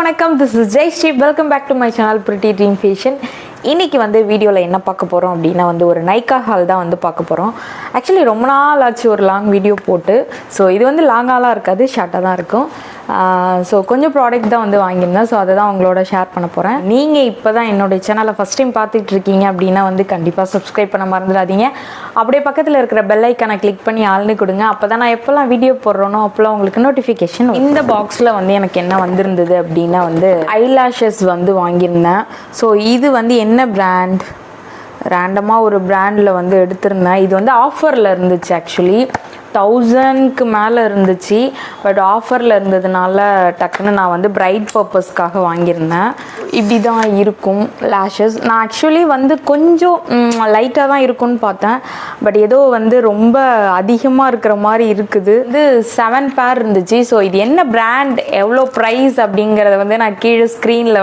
வணக்கம், this is Jayashree. Welcome back to my channel pretty dream fashion. இன்றைக்கி வீடியோவில் என்ன பார்க்க போகிறோம் அப்படின்னா ஒரு ஹால் தான் பார்க்க போகிறோம். ஆக்சுவலி ரொம்ப நாள் ஆச்சு ஒரு லாங் வீடியோ போட்டு. ஸோ இது லாங்காலாம் இருக்காது, ஷார்ட்டாக தான் இருக்கும். ஸோ கொஞ்சம் ப்ராடக்ட் தான் வாங்கியிருந்தேன். ஸோ அதை தான் உங்களோட ஷேர் பண்ண போகிறேன். நீங்கள் இப்போ தான் என்னுடைய சேனலை ஃபஸ்ட் டைம் பார்த்துட்டு இருக்கீங்க அப்படின்னா கண்டிப்பாக சப்ஸ்கிரைப் பண்ண மறந்துடாதீங்க. அப்படியே பக்கத்தில் இருக்கிற பெல் ஐக்கானை கிளிக் பண்ணி ஆள்னு கொடுங்க. அப்போ தான் நான் எப்போல்லாம் வீடியோ போடுறோனோ அப்போல்லாம் உங்களுக்கு நோட்டிஃபிகேஷன். இந்த பாக்ஸில் எனக்கு என்ன வந்திருந்தது அப்படின்னா ஐலாஷஸ் வாங்கியிருந்தேன். ஸோ இது என்ன பிராண்ட், ரேண்டமாக ஒரு பிராண்டில் எடுத்திருந்தேன். இது ஆஃபரில் இருந்துச்சு. ஆக்சுவலி 1000க்கு மேலே இருந்துச்சு. பட் ஆஃபரில் இருந்ததுனால டக்குன்னு நான் பிரைட் பர்பஸ்க்காக வாங்கியிருந்தேன். இப்படி தான் இருக்கும் லேஷஸ். நான் ஆக்சுவலி கொஞ்சம் லைட்டாக தான் இருக்கும்னு பார்த்தேன். பட் ஏதோ ரொம்ப அதிகமாக இருக்கிற மாதிரி இருக்குது. 7 பேர் இருந்துச்சு. ஸோ இது என்ன பிராண்ட், எவ்வளோ ப்ரைஸ் அப்படிங்கிறத நான் கீழே ஸ்க்ரீனில்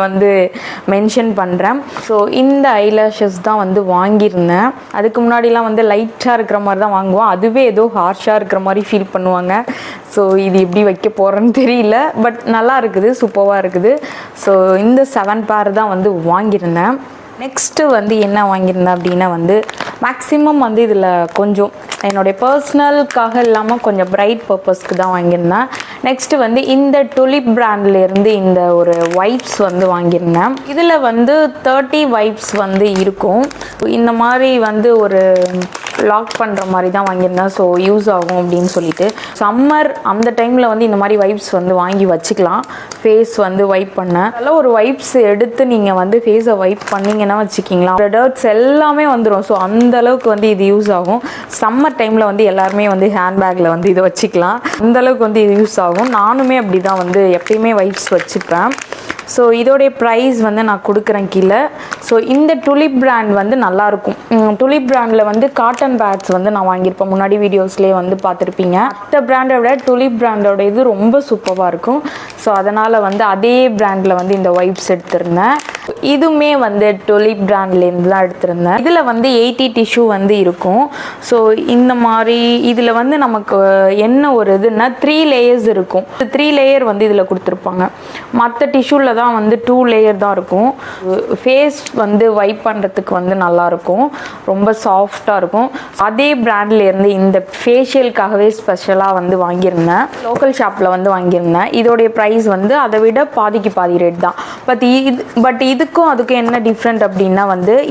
மென்ஷன் பண்ணுறேன். ஸோ இந்த ஐலாஷஸ் தான் வாங்கியிருந்தேன். அதுக்கு முன்னாடிலாம் லைட்டாக இருக்கிற மாதிரி தான் வாங்குவோம். அதுவே ஏதோ ஹார்ஷாக இருக்கிற மாதிரி ஃபீல் பண்ணுவாங்க. ஸோ இது எப்படி வைக்க போகிறேன்னு தெரியல. பட் நல்லா இருக்குது, சூப்பராக இருக்குது. ஸோ இந்த 7 பேர் தான் வாங்கியிருந்தேன். நெக்ஸ்ட்டு என்ன வாங்கியிருந்தேன் அப்படின்னா மேக்ஸிமம் இதில் கொஞ்சம் என்னுடைய பர்சனலுக்காக இல்லாமல் கொஞ்சம் பிரைட் பர்பஸ்க்கு தான் வாங்கியிருந்தேன். நெக்ஸ்ட்டு இந்த டுலிப் பிராண்ட்லேருந்து இந்த ஒரு வைப்ஸ் வாங்கியிருந்தேன். இதில் 30 வைப்ஸ் இருக்கும். இந்த மாதிரி ஒரு லாக் பண்ணுற மாதிரி தான் வாங்கியிருந்தேன். ஸோ யூஸ் ஆகும் அப்படின்னு சொல்லிட்டு சம்மர் அந்த டைமில் இந்த மாதிரி வைப்ஸ் வாங்கி வச்சுக்கலாம். ஃபேஸ் வைப் பண்ண அதெல்லாம் ஒரு வைப்ஸ் எடுத்து நீங்கள் ஃபேஸை வைப் பண்ணிங்கன்னா வச்சுக்கிங்களா, டர்ட்ஸ் எல்லாமே வந்துடும். ஸோ அந்த அளவுக்கு இது யூஸ் ஆகும். சம்மர் டைமில் எல்லாருமே ஹேண்ட்பேக்கில் இதை வச்சுக்கலாம். அந்த அளவுக்கு இது யூஸ் ஆகும். நானுமே அப்படி தான் எப்பயுமே வைப்ஸ் வச்சுப்பேன். ஸோ இதோடைய ப்ரைஸ் நான் கொடுக்குறேன் கீழே. ஸோ இந்த டுலிப் பிராண்ட் நல்லாயிருக்கும். டுலிப் பிராண்டில் காட்டன் பேட்ஸ் நான் வாங்கியிருப்பேன். முன்னாடி வீடியோஸ்லேயே பார்த்துருப்பீங்க. மற்ற பிராண்டை விட டுலிப் பிராண்டோட இது ரொம்ப சூப்பராக இருக்கும். ஸோ அதனால் அதே பிராண்டில் இந்த வைப்ஸ் எடுத்திருந்தேன். இதுவுமே டுலிப் பிராண்ட்லேருந்து தான் எடுத்திருந்தேன். இதில் 80 டிஷ்யூ இருக்கும். ஸோ இந்த மாதிரி இதில் நமக்கு என்ன ஒரு இதுன்னா 3 லேயர்ஸ் இருக்கும். 3 லேயர் இதில் கொடுத்துருப்பாங்க. மற்ற டிஷ்யூவில் தான் 2 லேயர் தான் இருக்கும். ஃபேஸ் வைப் பண்ணுறதுக்கு நல்லாயிருக்கும், ரொம்ப சாஃப்டாக இருக்கும். அதே பிராண்ட்லேருந்து இந்த ஃபேஷியலுக்காகவே ஸ்பெஷலாக வாங்கியிருந்தேன். லோக்கல் ஷாப்பில் வாங்கியிருந்தேன். இதோடைய ப்ரைஸ் அதை விட பாதிக்கு பாதி ரேட் தான். பட் இதுக்கும் அதுக்கும் என்ன டிஃப்ரெண்ட் அப்படின்னா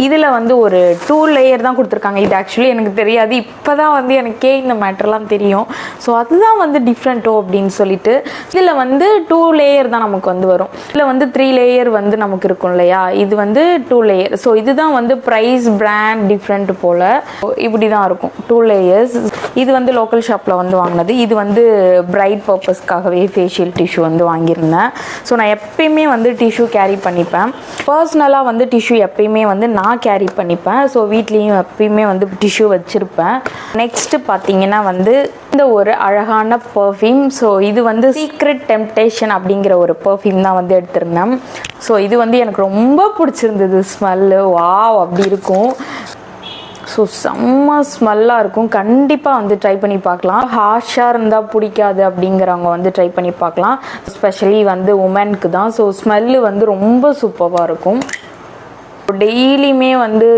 இதில் ஒரு 2 லேயர் தான் கொடுத்துருக்காங்க. இது ஆக்சுவலி எனக்கு தெரியாது. இப்போ தான் எனக்கே இந்த மேட்டர்லாம் தெரியும். ஸோ அதுதான் டிஃப்ரெண்ட்டோ அப்படின்னு சொல்லிட்டு இதில் 2 லேயர் தான் நமக்கு வரும். இதில் 3 லேயர் நமக்கு இருக்கும் இல்லையா, இது 2 லேயர். ஸோ இதுதான் ப்ரைஸ் பிராண்ட் டிஃப்ரெண்ட் போல் இப்படி தான் இருக்கும். 2 லேயர்ஸ். இது லோக்கல் ஷாப்பில் வாங்கினது. இது பிரைட் பர்பஸ்க்காகவே ஃபேஷியல் டிஷ்யூ வாங்கியிருந்தேன். ஸோ நான் எப்பயுமே டிஷ்யூ கேரி பண்ணிப்பேன். பர்சனலாக டிஷ்யூ எப்பயுமே நான் கேரி பண்ணிப்பேன். ஸோ வீட்லேயும் எப்பயுமே டிஷ்யூ வச்சுருப்பேன். நெக்ஸ்ட்டு பார்த்தீங்கன்னா இந்த ஒரு அழகான பர்ஃப்யூம். ஸோ இது சீக்ரெட் டெம்ப்டேஷன் அப்படிங்கிற ஒரு பர்ஃப்யூம் தான் எடுத்திருந்தேன். ஸோ இது எனக்கு ரொம்ப பிடிச்சிருந்தது. ஸ்மெல்லு வாவ் அப்படி இருக்கும். ஸோ செம்ம ஸ்மெல்லாக இருக்கும். கண்டிப்பாக ட்ரை பண்ணி பார்க்கலாம். ஹார்ஷாக இருந்தால் பிடிக்காது அப்படிங்கிறவங்க ட்ரை பண்ணி பார்க்கலாம். ஸ்பெஷலி உமனுக்கு தான். ஸோ ஸ்மெல்லு ரொம்ப சூப்பராக இருக்கும். டெய்லியுமே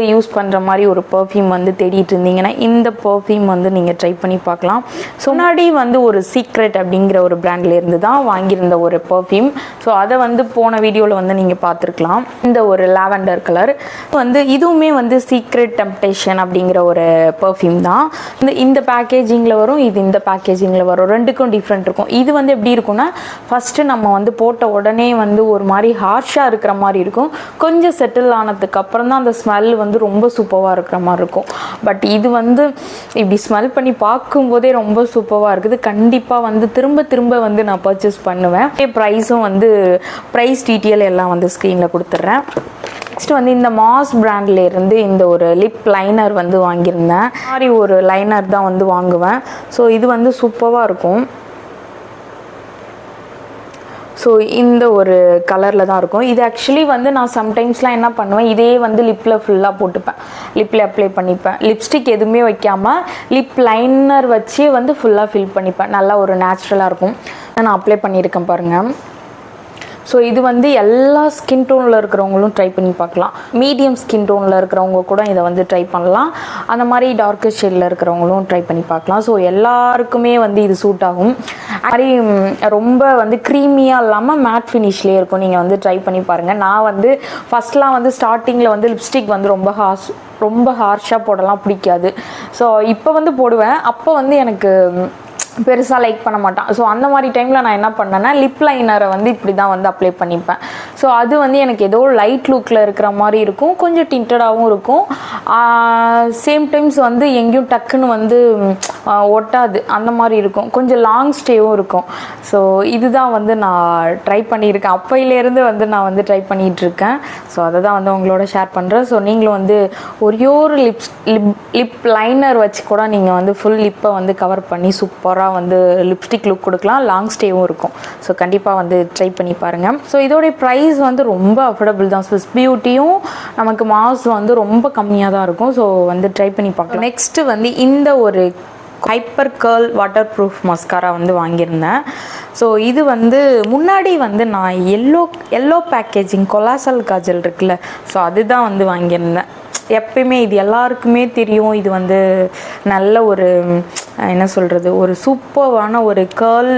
யூஸ் பண்ணுற மாதிரி ஒரு பர்ஃப்யூம் தேடிட்டு இருந்தீங்கன்னா இந்த பர்ஃப்யூம் நீங்கள் ட்ரை பண்ணி பார்க்கலாம். ஸோ முன்னாடி ஒரு சீக்ரெட் அப்படிங்கிற ஒரு பிராண்ட்லேருந்து தான் வாங்கியிருந்த ஒரு பர்ஃப்யூம். ஸோ அதை போன வீடியோவில் நீங்கள் பார்த்துருக்கலாம். இந்த ஒரு லாவெண்டர் கலர் இதுவுமே சீக்ரெட் டெம்ப்டேஷன் அப்படிங்கிற ஒரு பர்ஃப்யூம் தான். இந்த பேக்கேஜிங்கில் வரும், இது இந்த பேக்கேஜிங்கில் வரும். ரெண்டுக்கும் டிஃப்ரெண்ட் இருக்கும். இது எப்படி இருக்குன்னா ஃபஸ்ட்டு நம்ம போட்ட உடனே ஒரு மாதிரி ஹார்ஷாக இருக்கிற மாதிரி இருக்கும். கொஞ்சம் செட்டில் ஆனதுக்கு அப்புறம் தான் அந்த ஸ்மெல் ரொம்ப சூப்பராக இருக்கிற மாதிரி இருக்கும். பட் இது இப்படி ஸ்மெல் பண்ணி பார்க்கும்போதே ரொம்ப சூப்பராக இருக்குது. கண்டிப்பாக திரும்ப திரும்ப நான் பர்ச்சேஸ் பண்ணுவேன். ப்ரைஸும் ப்ரைஸ் டீட்டெயில் எல்லாம் ஸ்க்ரீனில் கொடுத்துட்றேன். நெக்ஸ்ட் இந்த மாஸ் பிராண்ட்லேருந்து இந்த ஒரு லிப் லைனர் வாங்கியிருந்தேன். மாதிரி ஒரு லைனர் தான் வாங்குவேன். ஸோ இது சூப்பராக இருக்கும். ஸோ இந்த ஒரு கலரில் தான் இருக்கும். இது ஆக்சுவலி நான் சம்டைம்ஸ்லாம் என்ன பண்ணுவேன், இதே லிப்பில் ஃபுல்லாக போட்டுப்பேன். லிப்பில் அப்ளை பண்ணிப்பேன். லிப்ஸ்டிக் எதுவுமே வைக்காமல் லிப் லைனர் வச்சு ஃபுல்லாக ஃபில் பண்ணிப்பேன். நல்லா ஒரு நேச்சுரலாக இருக்கும். நான் அப்ளை பண்ணியிருக்கேன் பாருங்கள். ஸோ இது வந்து எல்லா ஸ்கின் டோனில் இருக்கிறவங்களும் ட்ரை பண்ணி பார்க்கலாம். மீடியம் ஸ்கின் டோனில் இருக்கிறவங்க கூட இதை வந்து ட்ரை பண்ணலாம். அந்த மாதிரி டார்க்கர் ஷேடில் இருக்கிறவங்களும் ட்ரை பண்ணி பார்க்கலாம். ஸோ எல்லாருக்குமே வந்து இது சூட் ஆகும். மாதிரி ரொம்ப வந்து க்ரீமியாக இல்லாமல் மேட் ஃபினிஷ்லேயே இருக்கும். நீங்கள் வந்து ட்ரை பண்ணி பாருங்கள். நான் வந்து ஃபஸ்ட்லாம் வந்து ஸ்டார்டிங்கில் வந்து லிப்ஸ்டிக் வந்து ரொம்ப ஹார்ஷாக போடலாம் பிடிக்காது. ஸோ இப்போ வந்து போடுவேன். அப்போ வந்து எனக்கு பெருசாக லைக் பண்ண மாட்டான். ஸோ அந்த மாதிரி டைமில் நான் என்ன பண்ணேன்னா லிப் லைனரை வந்து இப்படி தான் வந்து அப்ளை பண்ணிப்பேன். ஸோ அது வந்து எனக்கு ஏதோ லைட் லுக்கில் இருக்கிற மாதிரி இருக்கும், கொஞ்சம் டிண்டடாகவும் இருக்கும். சேம் டைம்ஸ் வந்து எங்கேயும் டக்குன்னு வந்து ஒட்டாது, அந்த மாதிரி இருக்கும். கொஞ்சம் லாங் ஸ்டேவும் இருக்கும். ஸோ இதுதான் வந்து நான் ட்ரை பண்ணியிருக்கேன். அப்போயிலேருந்து வந்து நான் வந்து ட்ரை பண்ணிகிட்ருக்கேன். ஸோ அதை தான் வந்து உங்களோட ஷேர் பண்ணுறேன். ஸோ நீங்களும் வந்து ஒரே ஒரு லிப் லைனர் வச்சு கூட நீங்கள் வந்து ஃபுல் லிப்பை வந்து கவர் பண்ணி சூப்பராக வந்து லிப்ஸ்டிக் லுக் கொடுக்கலாம். லாங் ஸ்டேவும் இருக்கும். ஸோ கண்டிப்பாக வந்து ட்ரை பண்ணி பாருங்கள். ஸோ இதோடைய ப்ரைஸ் வந்து ரொம்ப அஃபோர்டபுள் தான். ஸ்விஸ் பியூட்டியும் நமக்கு மாஸ் வந்து ரொம்ப கம்மியாக தான் இருக்கும். ஸோ வந்து ட்ரை பண்ணி பார்க்கலாம். நெக்ஸ்ட்டு வந்து இந்த ஒரு hyper girl water proof mascara வந்து வாங்கியிருந்தேன். ஸோ இது வந்து முன்னாடி வந்து நான் எல்லோ பேக்கேஜிங் கொலாசல் காஜல் இருக்குல்ல, ஸோ அதுதான் வந்து வாங்கியிருந்தேன். எப்பயுமே இது எல்லாருக்குமே தெரியும். இது வந்து நல்ல ஒரு என்ன சொல்கிறது, ஒரு சூப்பரான ஒரு கேர்ள்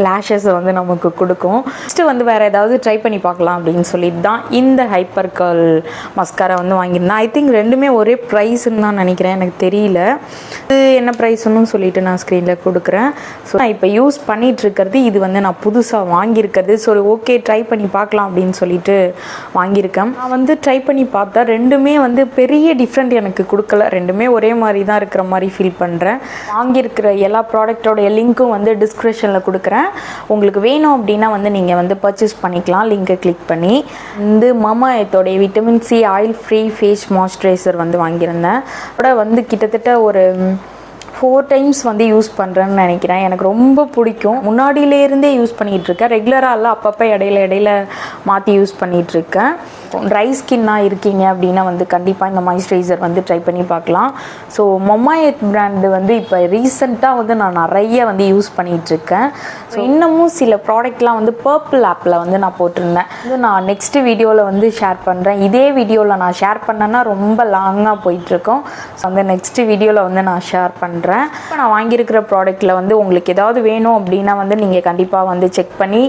லேஷஸை வந்து நமக்கு கொடுக்கும். நெக்ஸ்ட்டு வந்து வேறு ஏதாவது ட்ரை பண்ணி பார்க்கலாம் அப்படின்னு சொல்லிட்டு தான் இந்த ஹைப்பர் கேர்ள் மஸ்காரா வந்து வாங்கியிருந்தேன். ஐ திங்க் ரெண்டுமே ஒரே ப்ரைஸுன்னு தான் நினைக்கிறேன், எனக்கு தெரியல. இது என்ன ப்ரைஸுன்னு சொல்லிட்டு நான் ஸ்க்ரீனில் கொடுக்குறேன். ஸோ நான் இப்போ யூஸ் பண்ணிகிட்ருக்கிறது இது வந்து நான் புதுசாக வாங்கியிருக்கிறது. ஸோ ஓகே ட்ரை பண்ணி பார்க்கலாம் அப்படின்னு சொல்லிட்டு வாங்கியிருக்கேன். நான் வந்து ட்ரை பண்ணி பார்த்தா ரெண்டுமே வந்து பெரிய டிஃப்ரெண்ட் எனக்கு கொடுக்கல. ரெண்டுமே ஒரே மாதிரி தான் இருக்கிற மாதிரி ஃபீல் பண்ணுறேன். வாங்கியிருக்கிற எல்லா ப்ராடக்டோடைய லிங்க்கும் வந்து டிஸ்கிரிப்ஷனில் கொடுக்குறேன். உங்களுக்கு வேணும் அப்படின்னா வந்து நீங்கள் வந்து பர்ச்சேஸ் பண்ணிக்கலாம் லிங்கை கிளிக் பண்ணி. வந்து மாமா எர்த்தோடைய vitamin C oil free face moisturiser வந்து வாங்கியிருந்தேன். அதோட வந்து கிட்டத்தட்ட ஒரு 4 டைம்ஸ் வந்து யூஸ் பண்ணுறேன்னு நினைக்கிறேன். எனக்கு ரொம்ப பிடிக்கும். முன்னாடியிலேருந்தே யூஸ் பண்ணிகிட்ருக்கேன். ரெகுலராக இல்லை, அப்பப்போ இடையில மாற்றி யூஸ் பண்ணிகிட்ருக்கேன். ட்ரை ஸ்கின்னாக இருக்கீங்க அப்படின்னா வந்து கண்டிப்பாக இந்த மாய்ஸ்சரைசர் வந்து ட்ரை பண்ணி பார்க்கலாம். ஸோ மம்மா எர்த் பிராண்டு வந்து இப்போ ரீசெண்டாக வந்து நான் நிறைய வந்து யூஸ் பண்ணிகிட்ருக்கேன். ஸோ இன்னமும் சில ப்ராடக்ட்லாம் வந்து பர்பிள் ஆப்பில் வந்து நான் போட்டிருந்தேன். இது நான் நெக்ஸ்ட்டு வீடியோவில் வந்து ஷேர் பண்ணுறேன். இதே வீடியோவில் நான் ஷேர் பண்ணேன்னா ரொம்ப லாங்காக போயிட்டுருக்கோம். ஸோ அந்த நெக்ஸ்ட்டு வீடியோவில் வந்து நான் ஷேர் பண்ணுறேன். இப்போ நான் வாங்கியிருக்கிற ப்ராடக்ட்டில் வந்து உங்களுக்கு ஏதாவது வேணும் அப்படின்னா வந்து நீங்கள் கண்டிப்பாக வந்து செக் பண்ணி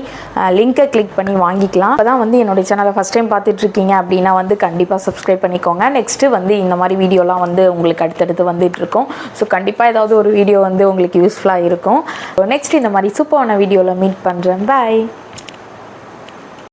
லிங்கை கிளிக் பண்ணி வாங்கிக்கலாம். அப்போ தான் வந்து என்னுடைய சேனலை ஃபஸ்ட் டைம் பார்த்துட்ருக்கீங்க அப்படின்னா வந்து கண்டிப்பாக சப்ஸ்கிரைப் பண்ணிக்கோங்க. நெக்ஸ்ட்டு வந்து இந்த மாதிரி வீடியோலாம் வந்து உங்களுக்கு அடுத்தடுத்து வந்துட்டுருக்கோம். ஸோ கண்டிப்பாக ஏதாவது ஒரு வீடியோ வந்து உங்களுக்கு யூஸ்ஃபுல்லாக இருக்கும். நெக்ஸ்ட் இந்த மாதிரி சூப்பரான வீடியோவில் மீட் பண்ணுறேன். பாய்.